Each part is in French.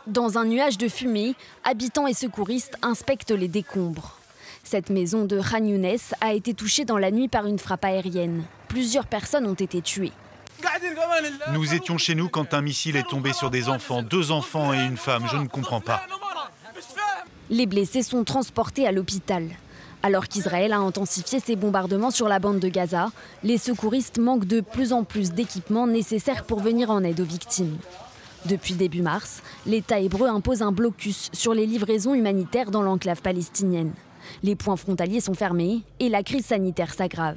Dans un nuage de fumée, habitants et secouristes inspectent les décombres. Cette maison de Khan Younes a été touchée dans la nuit par une frappe aérienne. Plusieurs personnes ont été tuées. Nous étions chez nous quand un missile est tombé sur des enfants, 2 enfants et une femme, je ne comprends pas. Les blessés sont transportés à l'hôpital. Alors qu'Israël a intensifié ses bombardements sur la bande de Gaza, les secouristes manquent de plus en plus d'équipements nécessaires pour venir en aide aux victimes. Depuis début mars, l'État hébreu impose un blocus sur les livraisons humanitaires dans l'enclave palestinienne. Les points frontaliers sont fermés et la crise sanitaire s'aggrave.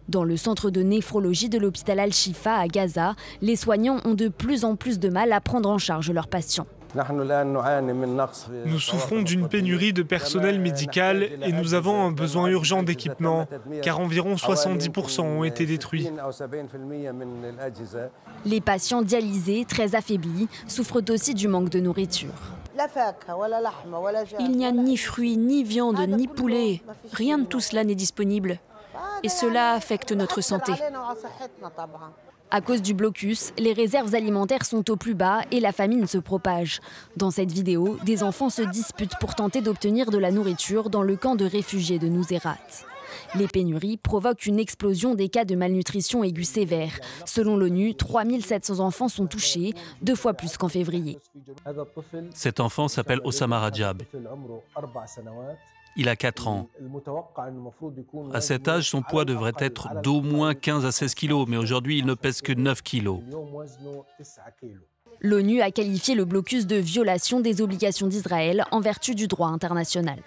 Dans le centre de néphrologie de l'hôpital Al-Shifa à Gaza, les soignants ont de plus en plus de mal à prendre en charge leurs patients. Nous souffrons d'une pénurie de personnel médical et nous avons un besoin urgent d'équipements, car environ 70% ont été détruits. Les patients dialysés, très affaiblis, souffrent aussi du manque de nourriture. Il n'y a ni fruits, ni viande, ni poulet. Rien de tout cela n'est disponible. Et cela affecte notre santé. À cause du blocus, les réserves alimentaires sont au plus bas et la famine se propage. Dans cette vidéo, des enfants se disputent pour tenter d'obtenir de la nourriture dans le camp de réfugiés de Nuseirat. Les pénuries provoquent une explosion des cas de malnutrition aiguë sévère. Selon l'ONU, 3700 enfants sont touchés, 2 fois plus qu'en février. Cet enfant s'appelle Osama Rajab. Il a 4 ans. À cet âge, son poids devrait être d'au moins 15 à 16 kilos, mais aujourd'hui, il ne pèse que 9 kilos. L'ONU a qualifié le blocus de violation des obligations d'Israël en vertu du droit international.